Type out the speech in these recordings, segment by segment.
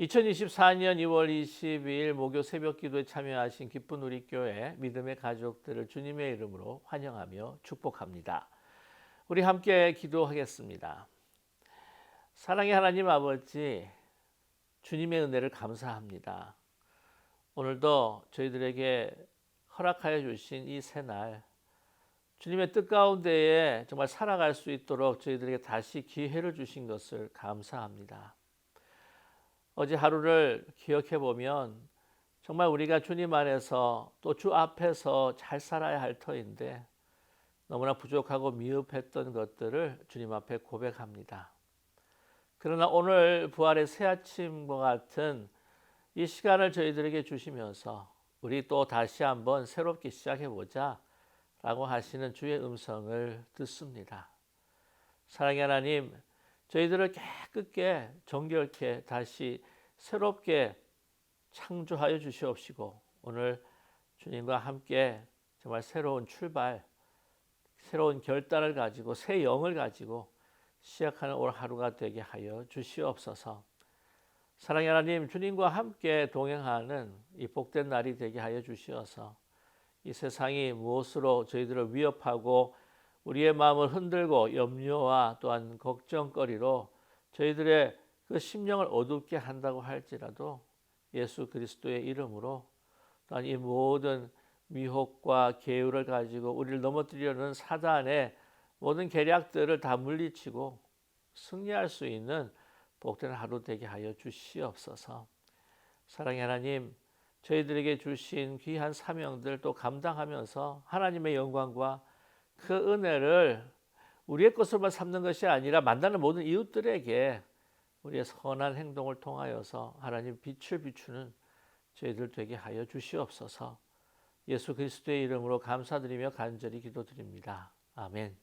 2024년 2월 22일 목요 새벽 기도에 참여하신 기쁜 우리 교회 믿음의 가족들을 주님의 이름으로 환영하며 축복합니다. 우리 함께 기도하겠습니다. 사랑의 하나님 아버지, 주님의 은혜를 감사합니다. 오늘도 저희들에게 허락하여 주신 이 새날, 주님의 뜻 가운데에 정말 살아갈 수 있도록 저희들에게 다시 기회를 주신 것을 감사합니다. 어제 하루를 기억해 보면 정말 우리가 주님 안에서 또 주 앞에서 잘 살아야 할 터인데 너무나 부족하고 미흡했던 것들을 주님 앞에 고백합니다. 그러나 오늘 부활의 새 아침과 같은 이 시간을 저희들에게 주시면서 우리 또 다시 한번 새롭게 시작해 보자 라고 하시는 주의 음성을 듣습니다. 사랑의 하나님, 저희들을 깨끗게 정결케 다시 새롭게 창조하여 주시옵시고 오늘 주님과 함께 정말 새로운 출발, 새로운 결단을 가지고 새 영을 가지고 시작하는 오늘 하루가 되게 하여 주시옵소서. 사랑의 하나님, 주님과 함께 동행하는 이 복된 날이 되게 하여 주시어서 이 세상이 무엇으로 저희들을 위협하고 우리의 마음을 흔들고 염려와 또한 걱정거리로 저희들의 그 심령을 어둡게 한다고 할지라도 예수 그리스도의 이름으로 또한 이 모든 미혹과 계율을 가지고 우리를 넘어뜨리려는 사단의 모든 계략들을 다 물리치고 승리할 수 있는 복된 하루 되게 하여 주시옵소서. 사랑의 하나님, 저희들에게 주신 귀한 사명들 또 감당하면서 하나님의 영광과 그 은혜를 우리의 것으로만 삼는 것이 아니라 만나는 모든 이웃들에게 우리의 선한 행동을 통하여서 하나님 빛을 비추는 저희들 되게 하여 주시옵소서. 예수 그리스도의 이름으로 감사드리며 간절히 기도드립니다. 아멘.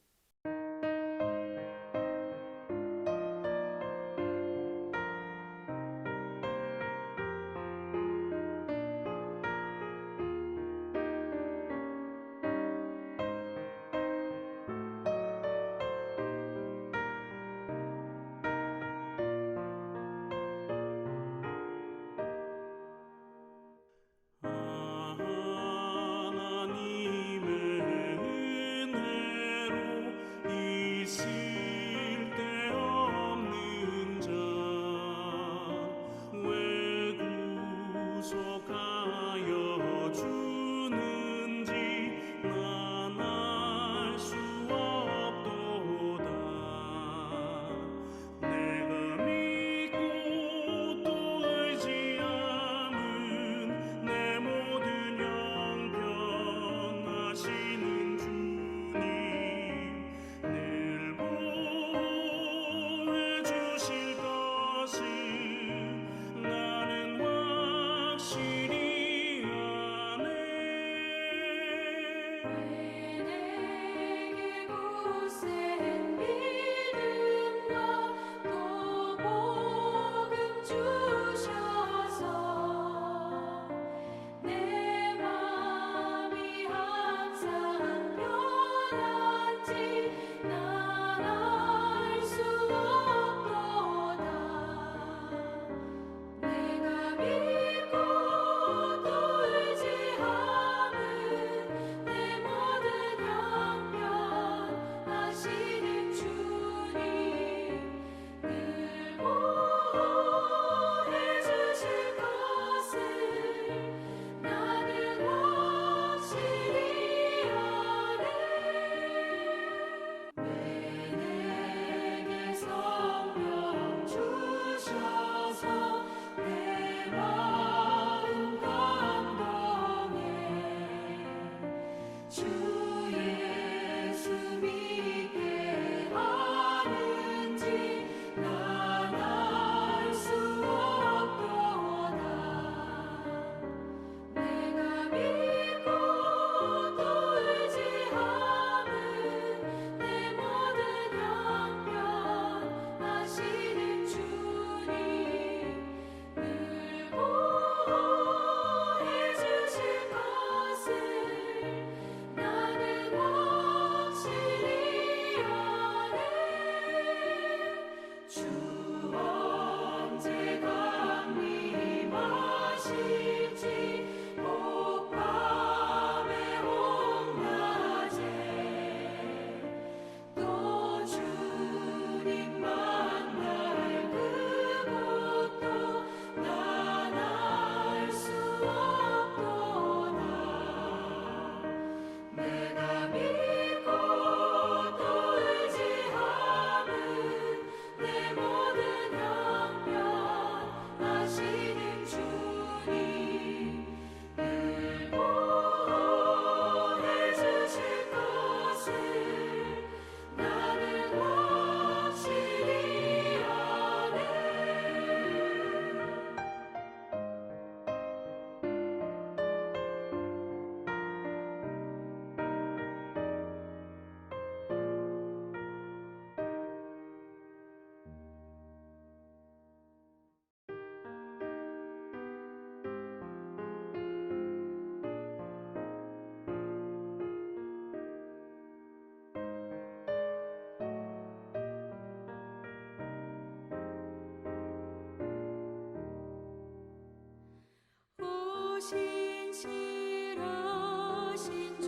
신실하신 주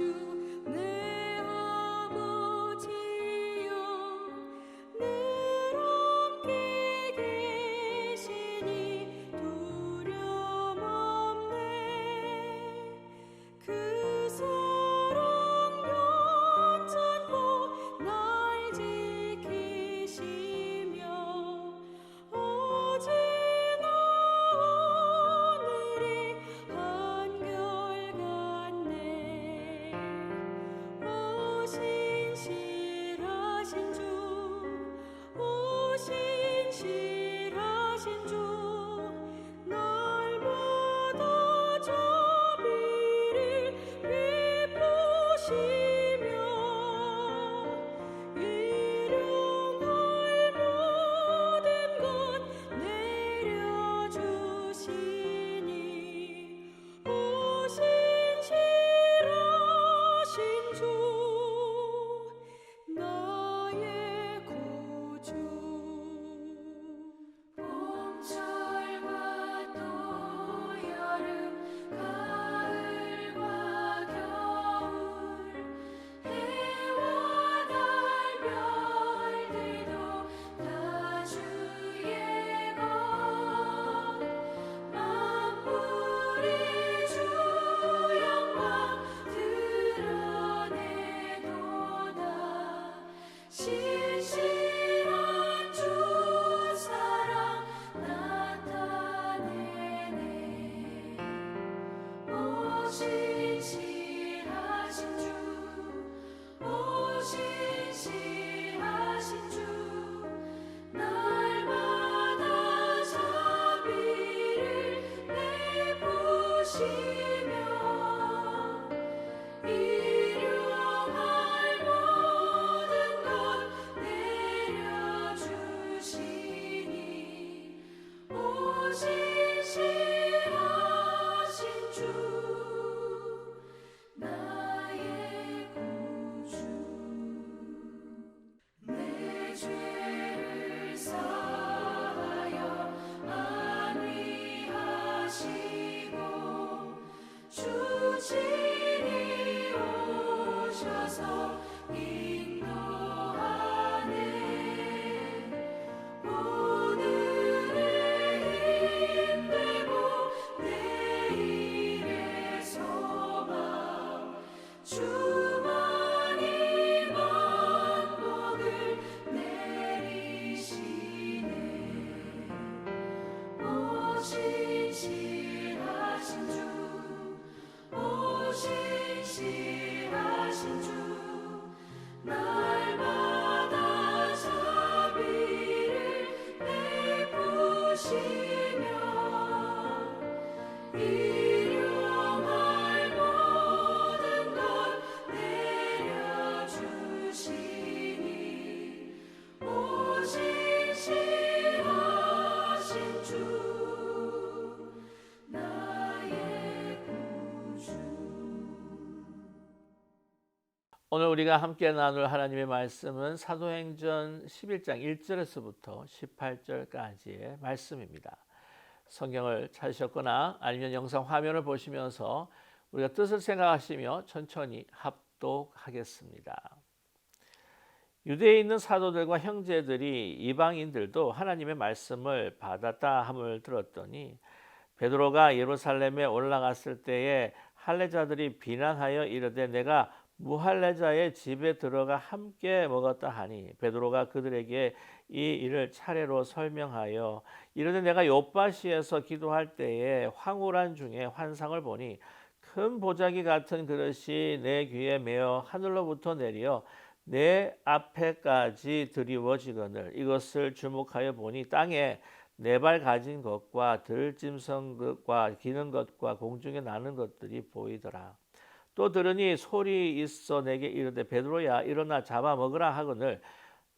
내 아버지여 늘 함께 계시니 두려움 없네 그 사랑 연찬고 날 지키시며 어제나 오늘이 한결같네 오 신실하신 주 오 신실하신 주 날마다 자비를 베푸시며 일용할 모든 것 내려주시니 오 신실하신 주 나의 구주 봄철과 또 여름 가을과 겨울 해와 달 별들도 다 주의 것 만물이 주 영광 드러내도다 신실한 주 사랑 나타내네 오 신실하신 주 오 신실하신 주 날마다 자비를 베푸시며 일용할 모든 것 내려주시니 오 신실하신 주 나의 구주 내 죄를 사하여 안위하시고 주 친히 오셔서 인도하네 오늘의 힘되고 내일의 소망 주만이 만복을 내리시네 오 신실하신 주 오 신실하신 주 날마다 자비를 베푸시며 일용할 모든 것 내려주시니 오 신실하신 주 나의 구주 오늘 우리가 함께 나눌 하나님의 말씀은 사도행전 11장 1절에서부터 18절까지의 말씀입니다. 성경을 찾으셨거나 아니면 영상 화면을 보시면서 우리가 뜻을 생각하시며 천천히 합독하겠습니다. 유대에 있는 사도들과 형제들이 이방인들도 하나님의 말씀을 받았다 함을 들었더니 베드로가 예루살렘에 올라갔을 때에 할례자들이 비난하여 이르되 내가 무할례자의 집에 들어가 함께 먹었다 하니 베드로가 그들에게 이 일을 차례로 설명하여 이르되 내가 욥바시에서 기도할 때에 황홀한 중에 환상을 보니 큰 보자기 같은 그릇이 내 귀에 메어 하늘로부터 내려 내 앞에까지 드리워지거늘 이것을 주목하여 보니 땅에 네 발 가진 것과 들짐승 것과 기는 것과 공중에 나는 것들이 보이더라. 또 들으니 소리 있어 내게 이르되 베드로야 일어나 잡아 먹으라 하거늘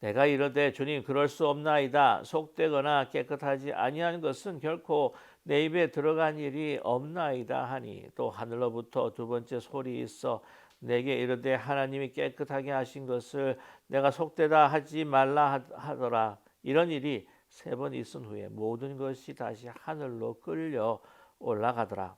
내가 이르되 주님 그럴 수 없나이다. 속되거나 깨끗하지 아니한 것은 결코 내 입에 들어간 일이 없나이다 하니 또 하늘로부터 두 번째 소리 있어 내게 이르되 하나님이 깨끗하게 하신 것을 내가 속되다 하지 말라 하더라. 이런 일이 세 번 있은 후에 모든 것이 다시 하늘로 끌려 올라가더라.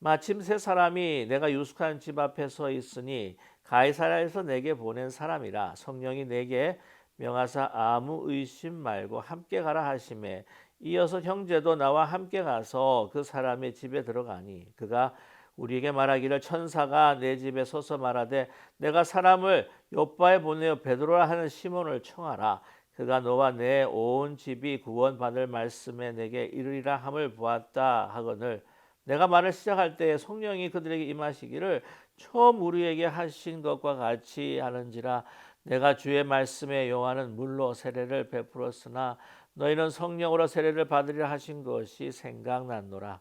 마침 세 사람이 내가 유숙한 집 앞에 서 있으니 가이사랴에서 내게 보낸 사람이라 성령이 내게 명하사 아무 의심 말고 함께 가라 하시매 이어서 형제도 나와 함께 가서 그 사람의 집에 들어가니 그가 우리에게 말하기를 천사가 내 집에 서서 말하되 내가 사람을 요바에 보내어 베드로라 하는 시몬을 청하라 그가 너와 내 온 집이 구원받을 말씀에 내게 이르리라 함을 보았다 하거늘 내가 말을 시작할 때에 성령이 그들에게 임하시기를 처음 우리에게 하신 것과 같이 하는지라 내가 주의 말씀에 요한은 물로 세례를 베풀었으나 너희는 성령으로 세례를 받으리라 하신 것이 생각났노라.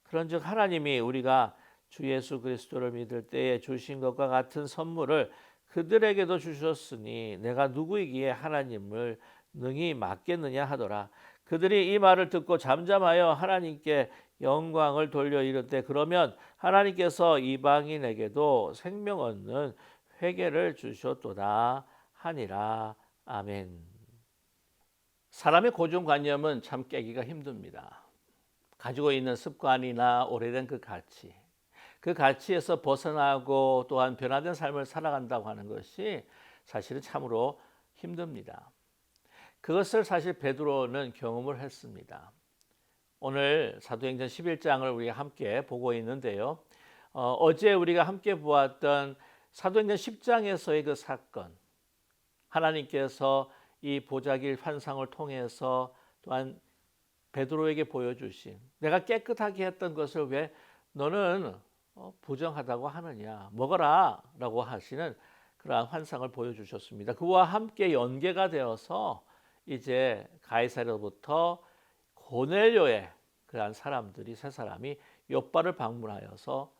그런즉 하나님이 우리가 주 예수 그리스도를 믿을 때에 주신 것과 같은 선물을 그들에게도 주셨으니 내가 누구이기에 하나님을 능히 맡겠느냐 하더라. 그들이 이 말을 듣고 잠잠하여 하나님께 영광을 돌려 이르되 그러면 하나님께서 이방인에게도 생명 얻는 회개를 주셨도다 하니라. 아멘. 사람의 고정관념은 참 깨기가 힘듭니다. 가지고 있는 습관이나 오래된 그 가치에서 벗어나고 또한 변화된 삶을 살아간다고 하는 것이 사실은 참으로 힘듭니다. 그것을 사실 베드로는 경험을 했습니다. 오늘 사도행전 11장을 우리가 함께 보고 있는데요. 어제 우리가 함께 보았던 사도행전 10장에서의 그 사건, 하나님께서 이 보자길 환상을 통해서 또한 베드로에게 보여주신 내가 깨끗하게 했던 것을 왜 너는 부정하다고 하느냐 먹어라 라고 하시는 그러한 환상을 보여주셨습니다. 그와 함께 연계가 되어서 이제 가이사랴로부터 고넬료의 그러한 사람들이 세 사람이 욥바를 방문하여서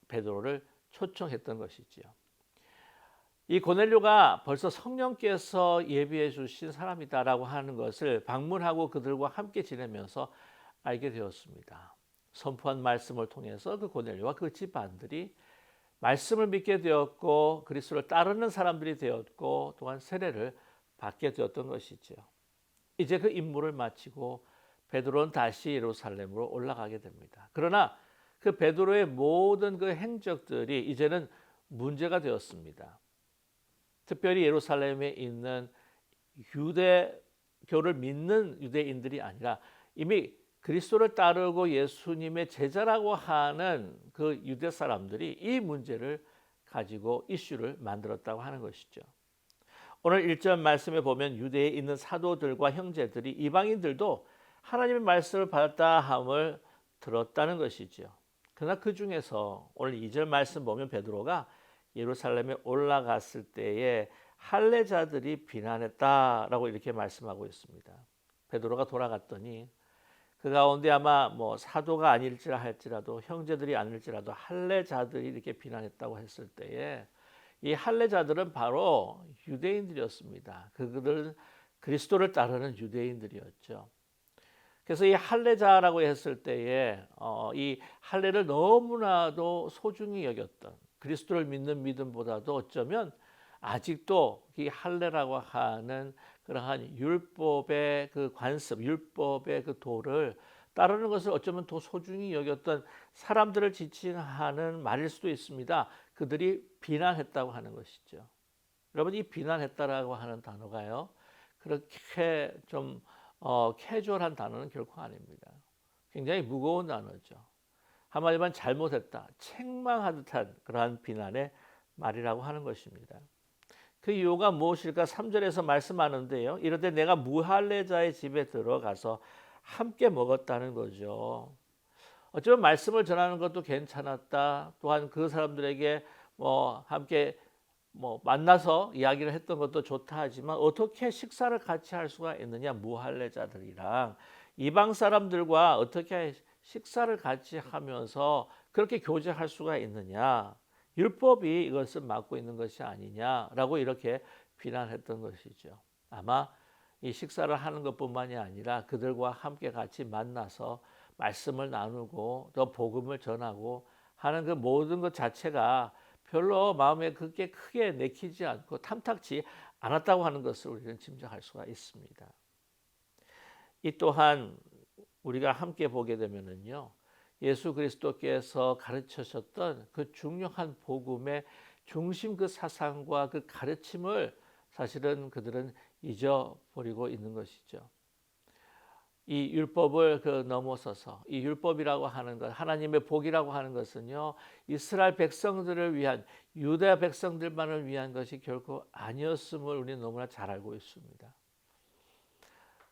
베드로를 초청했던 것이지요. 이 고넬료가 벌써 성령께서 예비해 주신 사람이다라고 하는 것을 방문하고 그들과 함께 지내면서 알게 되었습니다. 선포한 말씀을 통해서 그 고넬료와 그 집안들이 말씀을 믿게 되었고 그리스도를 따르는 사람들이 되었고 또한 세례를 받게 되었던 것이죠. 이제 그 임무를 마치고 베드로는 다시 예루살렘으로 올라가게 됩니다. 그러나 그 베드로의 모든 그 행적들이 이제는 문제가 되었습니다. 특별히 예루살렘에 있는 유대교를 믿는 유대인들이 아니라 이미 그리스도를 따르고 예수님의 제자라고 하는 그 유대 사람들이 이 문제를 가지고 이슈를 만들었다고 하는 것이죠. 오늘 1절 말씀에 보면 유대에 있는 사도들과 형제들이 이방인들도 하나님의 말씀을 받았다 함을 들었다는 것이죠. 그러나 그 중에서 오늘 2절 말씀 보면 베드로가 예루살렘에 올라갔을 때에 할례자들이 비난했다라고 이렇게 말씀하고 있습니다. 베드로가 돌아갔더니 그 가운데 아마 사도가 아닐지라 할지라도 형제들이 아닐지라도 할례자들이 이렇게 비난했다고 했을 때에 이 할례자들은 바로 유대인들이었습니다. 그들은 그리스도를 따르는 유대인들이었죠. 그래서 이 할례자라고 했을 때에 이 할례를 너무나도 소중히 여겼던 그리스도를 믿는 믿음보다도 어쩌면 아직도 이 할례라고 하는 그러한 율법의 그 관습, 율법의 그 도를 따르는 것을 어쩌면 더 소중히 여겼던 사람들을 지칭하는 말일 수도 있습니다. 그들이 비난했다고 하는 것이죠. 여러분 이 비난했다라고 하는 단어가요. 그렇게 좀 캐주얼한 단어는 결코 아닙니다. 굉장히 무거운 단어죠. 한마디만 잘못했다, 책망하듯한 그러한 비난의 말이라고 하는 것입니다. 그 이유가 무엇일까? 3절에서 말씀하는데요. 이르되 내가 무할례자의 집에 들어가서 함께 먹었다는 거죠. 어쩌면 말씀을 전하는 것도 괜찮았다. 또한 그 사람들에게 함께 만나서 이야기를 했던 것도 좋다 하지만 어떻게 식사를 같이 할 수가 있느냐? 무할례자들이랑 이방 사람들과 어떻게 식사를 같이 하면서 그렇게 교제할 수가 있느냐? 율법이 이것을 막고 있는 것이 아니냐라고 이렇게 비난했던 것이죠. 아마 이 식사를 하는 것뿐만이 아니라 그들과 함께 같이 만나서 말씀을 나누고 또 복음을 전하고 하는 그 모든 것 자체가 별로 마음에 그렇게 크게 내키지 않고 탐탁지 않았다고 하는 것을 우리는 짐작할 수가 있습니다. 이 또한 우리가 함께 보게 되면은요, 예수 그리스도께서 가르치셨던 그 중요한 복음의 중심 그 사상과 그 가르침을 사실은 그들은 잊어버리고 있는 것이죠. 이 율법을 넘어서서 이 율법이라고 하는 것, 하나님의 복이라고 하는 것은요, 이스라엘 백성들을 위한, 유다 백성들만을 위한 것이 결코 아니었음을 우리는 너무나 잘 알고 있습니다.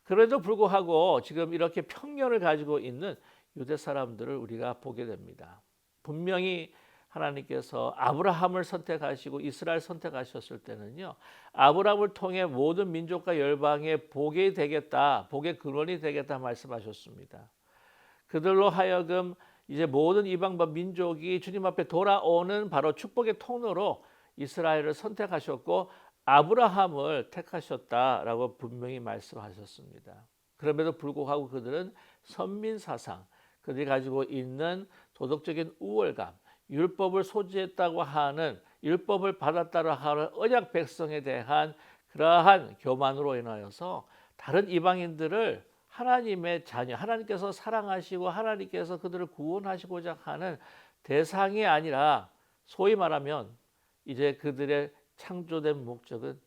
그래도 불구하고 지금 이렇게 편견을 가지고 있는 유대 사람들을 우리가 보게 됩니다. 분명히 하나님께서 아브라함을 선택하시고 이스라엘 선택하셨을 때는요, 아브라함을 통해 모든 민족과 열방의 복이 되겠다, 복의 근원이 되겠다 말씀하셨습니다. 그들로 하여금 이제 모든 이방과 민족이 주님 앞에 돌아오는 바로 축복의 통로로 이스라엘을 선택하셨고 아브라함을 택하셨다라고 분명히 말씀하셨습니다. 그럼에도 불구하고 그들은 선민사상, 그들이 가지고 있는 도덕적인 우월감, 율법을 소지했다고 하는, 율법을 받았다고 하는 언약 백성에 대한 그러한 교만으로 인하여서 다른 이방인들을 하나님의 자녀, 하나님께서 사랑하시고 하나님께서 그들을 구원하시고자 하는 대상이 아니라, 소위 말하면 이제 그들의 창조된 목적은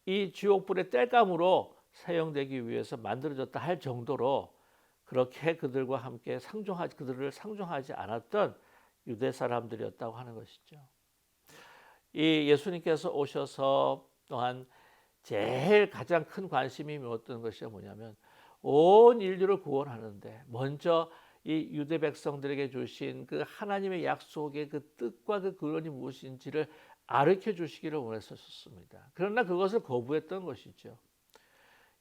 이 지옥불의 땔감으로 사용되기 위해서 만들어졌다 할 정도로 그렇게 그들과 함께 그들을 상종하지 않았던 유대 사람들이었다고 하는 것이죠. 이 예수님께서 오셔서 또한 제일 가장 큰 관심이 어떤 것이 뭐냐면, 온 인류를 구원하는데 먼저 이 유대 백성들에게 주신 그 하나님의 약속의 그 뜻과 그 근원이 무엇인지를 가르쳐 주시기를 원했었습니다. 그러나 그것을 거부했던 것이죠.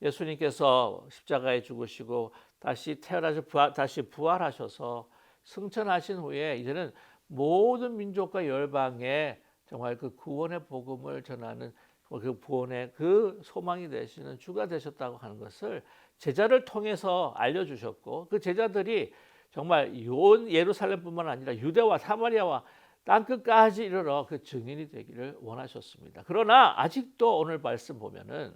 예수님께서 십자가에 죽으시고 다시 태어나서 다시 부활하셔서 승천하신 후에 이제는 모든 민족과 열방에 정말 그 구원의 복음을 전하는 그 구원의 그 소망이 되시는 주가 되셨다고 하는 것을 제자를 통해서 알려주셨고, 그 제자들이 정말 예루살렘뿐만 아니라 유대와 사마리아와 땅끝까지 이르러 그 증인이 되기를 원하셨습니다. 그러나 아직도 오늘 말씀 보면은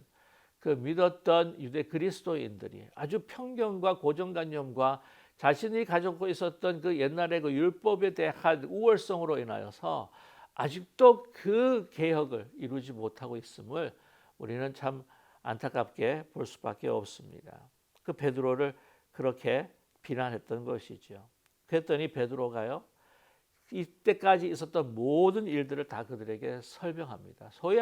그 믿었던 유대 그리스도인들이 아주 편견과 고정관념과 자신이 가지고 있었던 그 옛날의 그 율법에 대한 우월성으로 인하여서 아직도 그 개혁을 이루지 못하고 있음을 우리는 참 안타깝게 볼 수밖에 없습니다. 그 베드로를 그렇게 비난했던 것이죠. 그랬더니 베드로가요, 이때까지 있었던 모든 일들을 다 그들에게 설명합니다. 소위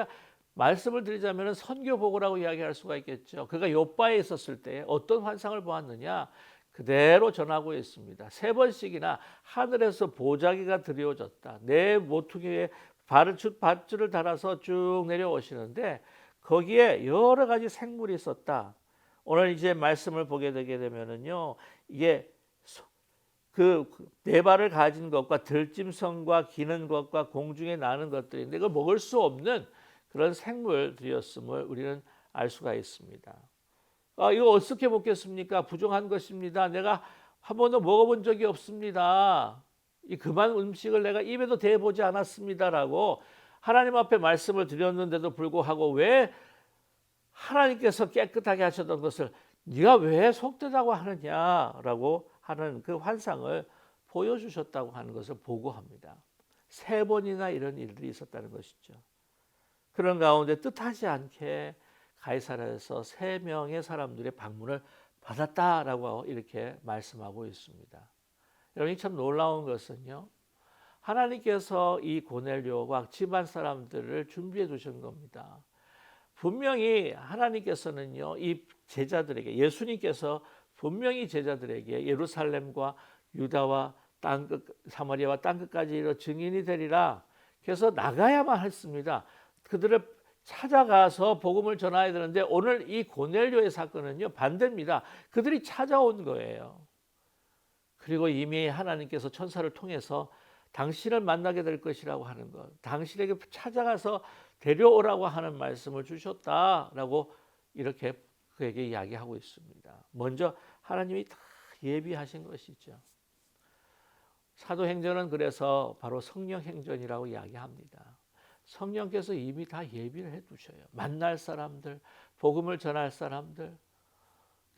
말씀을 드리자면 선교보고라고 이야기할 수가 있겠죠. 그가 요바에 있었을 때 어떤 환상을 보았느냐 그대로 전하고 있습니다. 3번씩이나 하늘에서 보자기가 드리워졌다. 내 모퉁이에 밧줄을 달아서 쭉 내려오시는데 거기에 여러 가지 생물이 있었다. 오늘 이제 말씀을 보게 되게 되면은요, 이게 그 4발을 가진 것과 들짐승과 기는 것과 공중에 나는 것들인데 이걸 먹을 수 없는 그런 생물들이었음을 우리는 알 수가 있습니다. 이거 어떻게 먹겠습니까? 부정한 것입니다. 내가 한 번도 먹어본 적이 없습니다. 이 그만 음식을 내가 입에도 대보지 않았습니다라고 하나님 앞에 말씀을 드렸는데도 불구하고 왜 하나님께서 깨끗하게 하셨던 것을 네가 왜 속되다고 하느냐라고 하는 그 환상을 보여주셨다고 하는 것을 보고합니다. 3번이나 이런 일들이 있었다는 것이죠. 그런 가운데 뜻하지 않게 가이사랴에서 3명의 사람들의 방문을 받았다라고 이렇게 말씀하고 있습니다. 여러분이 참 놀라운 것은요, 하나님께서 이 고넬료와 집안 사람들을 준비해 두신 겁니다. 분명히 하나님께서는요, 이 제자들에게, 예수님께서 분명히 제자들에게 예루살렘과 유다와 땅끝, 사마리아와 땅끝까지 이르러 증인이 되리라. 그래서 나가야만 했습니다. 그들을 찾아가서 복음을 전해야 되는데 오늘 이 고넬료의 사건은요, 반대입니다. 그들이 찾아온 거예요. 그리고 이미 하나님께서 천사를 통해서 당신을 만나게 될 것이라고 하는 것, 당신에게 찾아가서 데려오라고 하는 말씀을 주셨다라고 이렇게 그에게 이야기하고 있습니다. 먼저 하나님이 다 예비하신 것이죠. 사도행전은 그래서 바로 성령행전이라고 이야기합니다. 성령께서 이미 다 예비를 해두셔요. 만날 사람들, 복음을 전할 사람들.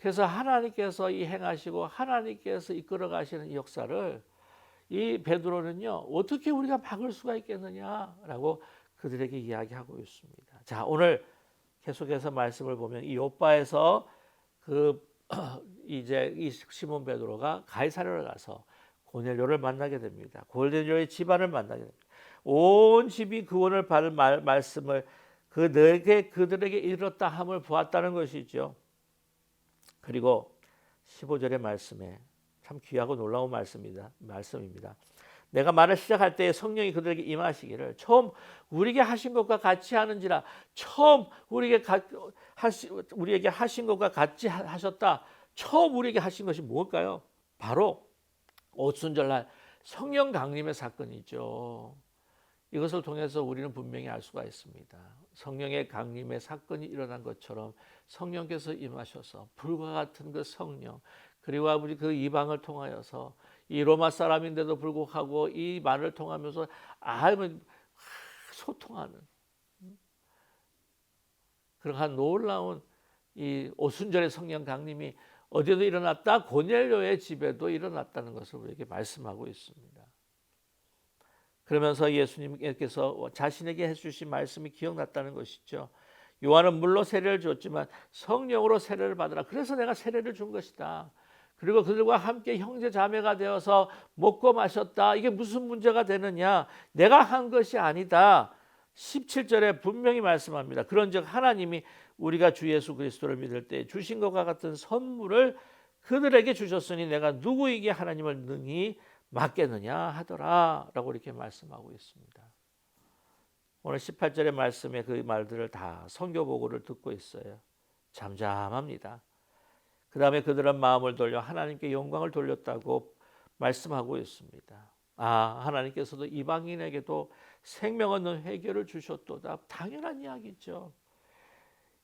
그래서 하나님께서 이 행하시고 하나님께서 이끌어 가시는 이 역사를 이 베드로는요, 어떻게 우리가 막을 수가 있겠느냐라고 그들에게 이야기하고 있습니다. 자, 오늘 계속해서 말씀을 보면 이 요바에서 그 이제 이 시몬 베드로가 가이사랴를 가서 고넬료를 만나게 됩니다. 고넬료의 집안을 만나게 됩니다. 온 집이 구원을 받을 말씀을 그들에게 이르렀다 함을 보았다는 것이죠. 그리고 15절의 말씀에 참 귀하고 놀라운 말씀입니다. 내가 말을 시작할 때 성령이 그들에게 임하시기를 처음 우리에게 하신 것과 같이 하는지라. 처음 우리에게 하신 것과 같이 하셨다. 처음 우리에게 하신 것이 무엇일까요? 바로 오순절날 성령 강림의 사건이죠. 이것을 통해서 우리는 분명히 알 수가 있습니다. 성령의 강림의 사건이 일어난 것처럼 성령께서 임하셔서 불과 같은 그 성령, 그리고 우리 그 이방을 통하여서 이 로마 사람인데도 불구하고 이 말을 통하면서 소통하는 그러한 놀라운 이 오순절의 성령 강림이 어디에도 일어났다, 고넬료의 집에도 일어났다는 것을 우리에게 말씀하고 있습니다. 그러면서 예수님께서 자신에게 해주신 말씀이 기억났다는 것이죠. 요한은 물로 세례를 줬지만 성령으로 세례를 받으라. 그래서 내가 세례를 준 것이다. 그리고 그들과 함께 형제 자매가 되어서 먹고 마셨다. 이게 무슨 문제가 되느냐? 내가 한 것이 아니다. 17절에 분명히 말씀합니다. 그런즉 하나님이 우리가 주 예수 그리스도를 믿을 때 주신 것과 같은 선물을 그들에게 주셨으니 내가 누구에게 하나님을 능히 맡겠느냐 하더라 라고 이렇게 말씀하고 있습니다. 오늘 18절의 말씀에 그 말들을 다 선교 보고를 듣고 있어요. 잠잠합니다. 그 다음에 그들은 마음을 돌려 하나님께 영광을 돌렸다고 말씀하고 있습니다. 하나님께서도 이방인에게도 생명 얻는 회개를 주셨도다. 당연한 이야기죠.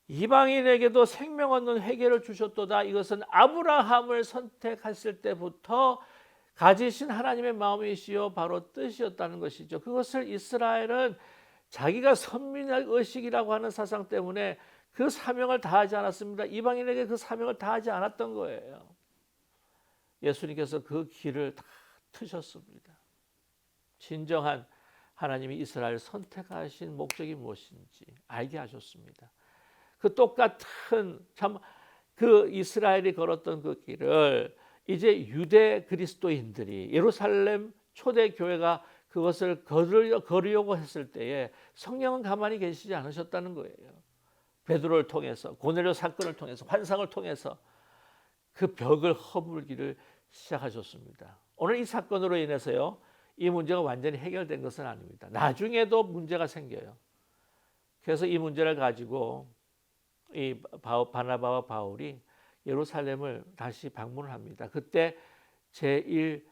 이방인에게도 생명 얻는 회개를 주셨도다. 이것은 아브라함을 선택했을 때부터 가지신 하나님의 마음이시요 바로 뜻이었다는 것이죠. 그것을 이스라엘은 자기가 선민의 의식이라고 하는 사상 때문에 그 사명을 다하지 않았습니다. 이방인에게 그 사명을 다하지 않았던 거예요. 예수님께서 그 길을 다 트셨습니다. 진정한 하나님이 이스라엘을 선택하신 목적이 무엇인지 알게 하셨습니다. 그 똑같은 그 이스라엘이 걸었던 그 길을 이제 유대 그리스도인들이 예루살렘 초대 교회가 그것을 걸으려고 했을 때에 성령은 가만히 계시지 않으셨다는 거예요. 베드로를 통해서, 고넬료 사건을 통해서, 환상을 통해서 그 벽을 허물기를 시작하셨습니다. 오늘 이 사건으로 인해서요, 이 문제가 완전히 해결된 것은 아닙니다. 나중에도 문제가 생겨요. 그래서 이 문제를 가지고 이 바나바와 바울이 예루살렘을 다시 방문을 합니다. 그때 제1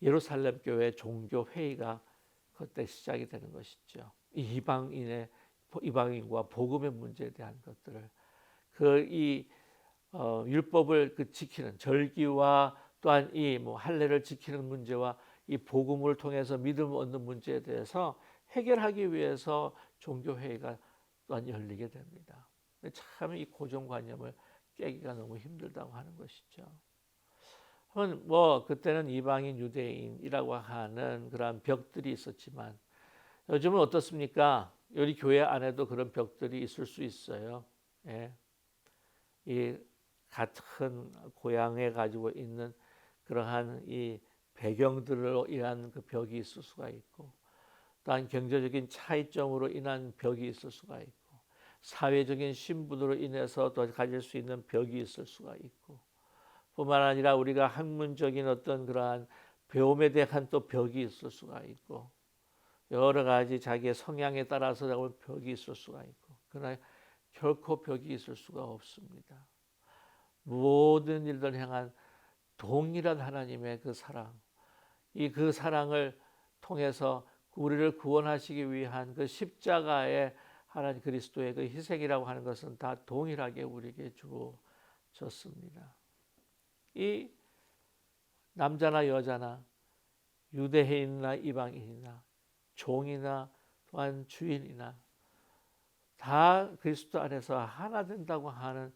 예루살렘 교회 종교 회의가 그때 시작이 되는 것이죠. 이방인과 복음의 문제에 대한 것들을 율법을 지키는 절기와 또한 이 할례를 지키는 문제와 이 복음을 통해서 믿음을 얻는 문제에 대해서 해결하기 위해서 종교 회의가 또한 열리게 됩니다. 참 이 고정관념을 깨기가 너무 힘들다고 하는 것이죠. 그때는 이방인 유대인이라고 하는 그런 벽들이 있었지만 요즘은 어떻습니까? 우리 교회 안에도 그런 벽들이 있을 수 있어요. 예. 이 같은 고향에 가지고 있는 그러한 이 배경들로 인한 그 벽이 있을 수가 있고, 또한 경제적인 차이점으로 인한 벽이 있을 수가 있고, 사회적인 신분으로 인해서 또 가질 수 있는 벽이 있을 수가 있고, 뿐만 아니라 우리가 학문적인 어떤 그러한 배움에 대한 또 벽이 있을 수가 있고, 여러 가지 자기의 성향에 따라서 벽이 있을 수가 있고, 그러나 결코 벽이 있을 수가 없습니다. 모든 일들 향한 동일한 하나님의 그 사랑, 그 사랑을 통해서 우리를 구원하시기 위한 그 십자가의 하나님 그리스도의 그 희생이라고 하는 것은 다 동일하게 우리에게 주어졌습니다. 이 남자나 여자나 유대인이나 이방인이나 종이나 또한 주인이나 다 그리스도 안에서 하나 된다고 하는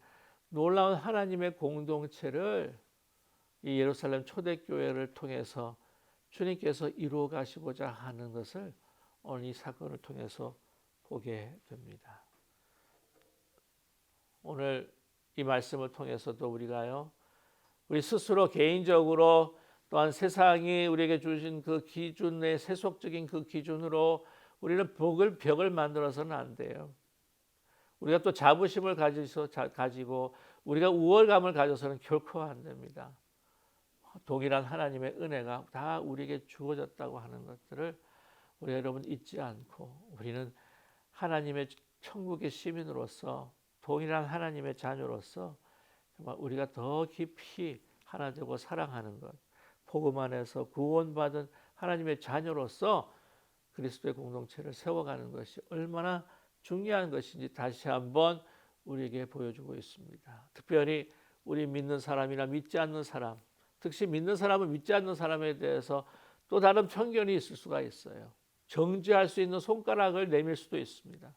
놀라운 하나님의 공동체를 이 예루살렘 초대교회를 통해서 주님께서 이루어 가시고자 하는 것을 오늘 이 사건을 통해서 보게 됩니다. 오늘 이 말씀을 통해서도 우리가요, 우리 스스로 개인적으로 또한 세상이 우리에게 주신 그 기준의 세속적인 그 기준으로 우리는 벽을 만들어서는 안 돼요. 우리가 또 자부심을 가지고 우리가 우월감을 가져서는 결코 안 됩니다. 동일한 하나님의 은혜가 다 우리에게 주어졌다고 하는 것들을 우리 여러분 잊지 않고 우리는 하나님의 천국의 시민으로서 동일한 하나님의 자녀로서 정말 우리가 더 깊이 하나 되고 사랑하는 것, 복음 안에서 구원받은 하나님의 자녀로서 그리스도의 공동체를 세워가는 것이 얼마나 중요한 것인지 다시 한번 우리에게 보여주고 있습니다. 특별히 우리 믿는 사람이나 믿지 않는 사람, 특히 믿는 사람은 믿지 않는 사람에 대해서 또 다른 편견이 있을 수가 있어요. 정죄할 수 있는 손가락을 내밀 수도 있습니다.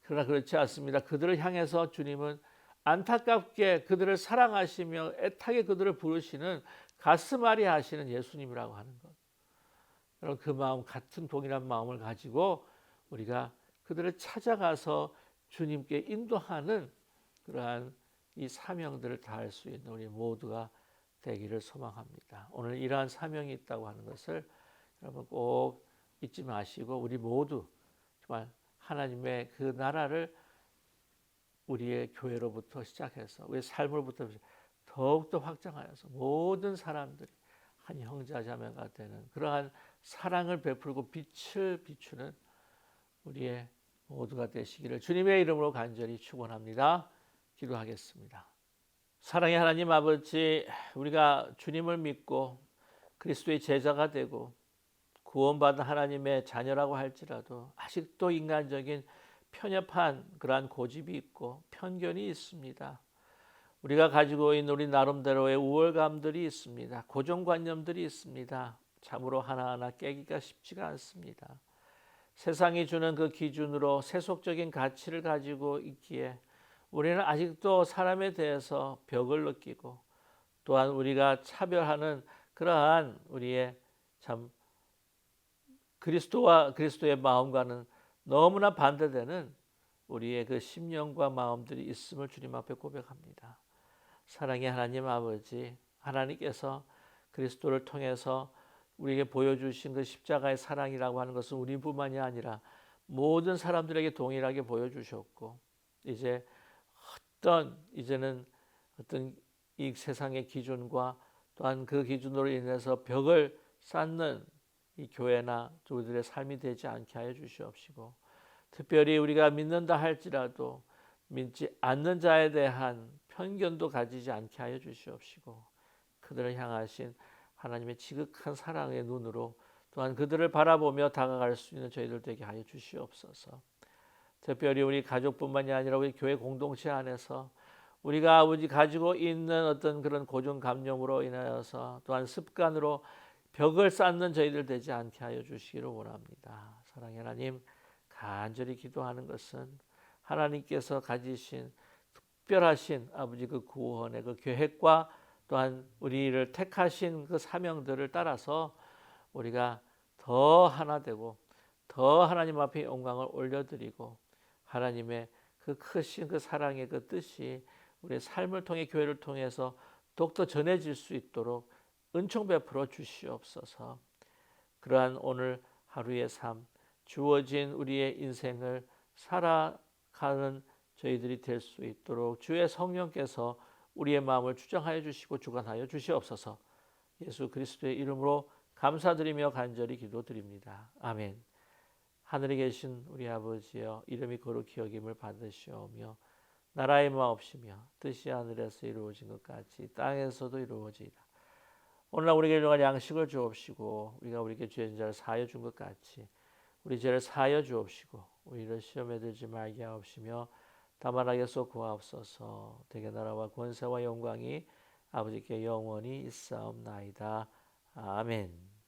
그러나 그렇지 않습니다. 그들을 향해서 주님은 안타깝게 그들을 사랑하시며 애타게 그들을 부르시는 가슴앓이 하시는 예수님이라고 하는 것. 여러분 그 마음, 같은 동일한 마음을 가지고 우리가 그들을 찾아가서 주님께 인도하는 그러한 이 사명들을 다할 수 있는 우리 모두가 되기를 소망합니다. 오늘 이러한 사명이 있다고 하는 것을 여러분 꼭 잊지 마시고 우리 모두 정말 하나님의 그 나라를 우리의 교회로부터 시작해서 우리의 삶으로부터 더욱더 확장하여서 모든 사람들이 한 형제자매가 되는 그러한 사랑을 베풀고 빛을 비추는 우리의 모두가 되시기를 주님의 이름으로 간절히 축원합니다. 기도하겠습니다. 사랑의 하나님 아버지, 우리가 주님을 믿고 그리스도의 제자가 되고 구원받은 하나님의 자녀라고 할지라도 아직도 인간적인 편협한 그러한 고집이 있고 편견이 있습니다. 우리가 가지고 있는 우리 나름대로의 우월감들이 있습니다. 고정관념들이 있습니다. 참으로 하나하나 깨기가 쉽지가 않습니다. 세상이 주는 그 기준으로 세속적인 가치를 가지고 있기에 우리는 아직도 사람에 대해서 벽을 느끼고 또한 우리가 차별하는 그러한 우리의 참 그리스도의 마음과는 너무나 반대되는 우리의 그 심령과 마음들이 있음을 주님 앞에 고백합니다. 사랑의 하나님 아버지, 하나님께서 그리스도를 통해서 우리에게 보여주신 그 십자가의 사랑이라고 하는 것은 우리뿐만이 아니라 모든 사람들에게 동일하게 보여주셨고 이제는 어떤 이 세상의 기준과 또한 그 기준으로 인해서 벽을 쌓는 이 교회나 우리들의 삶이 되지 않게 하여 주시옵시고 특별히 우리가 믿는다 할지라도 믿지 않는 자에 대한 편견도 가지지 않게 하여 주시옵시고 그들을 향하신 하나님의 지극한 사랑의 눈으로 또한 그들을 바라보며 다가갈 수 있는 저희들 되게 하여 주시옵소서. 특별히 우리 가족뿐만이 아니라 우리 교회 공동체 안에서 우리가 가지고 있는 어떤 그런 고정관념으로 인하여서 또한 습관으로 벽을 쌓는 저희들 되지 않게 하여 주시기를 원합니다. 사랑의 하나님, 간절히 기도하는 것은 하나님께서 가지신 특별하신 아버지 그 구원의 그 계획과 또한 우리를 택하신 그 사명들을 따라서 우리가 더 하나 되고 더 하나님 앞에 영광을 올려드리고 하나님의 그 크신 그 사랑의 그 뜻이 우리의 삶을 통해 교회를 통해서 더욱더 전해질 수 있도록 은총 베풀어 주시옵소서. 그러한 오늘 하루의 삶, 주어진 우리의 인생을 살아가는 저희들이 될 수 있도록 주의 성령께서 우리의 마음을 주장하여 주시고 주관하여 주시옵소서. 예수 그리스도의 이름으로 감사드리며 간절히 기도드립니다. 아멘. 하늘에 계신 우리 아버지여, 이름이 거룩히 여김을 받으시오며 나라의 마옵시며 뜻이 하늘에서 이루어진 것 같이 땅에서도 이루어지이다. 오늘날 우리에게 일용할 양식을 주옵시고 우리가 우리에게 죄진 자를 사하여 준 것 같이 우리 죄를 사하여 주옵시고 우리를 시험에 들지 말게 하옵시며 다만 악에서 구하옵소서. 대개 나라와 권세와 영광이 아버지께 영원히 있사옵나이다. 아멘.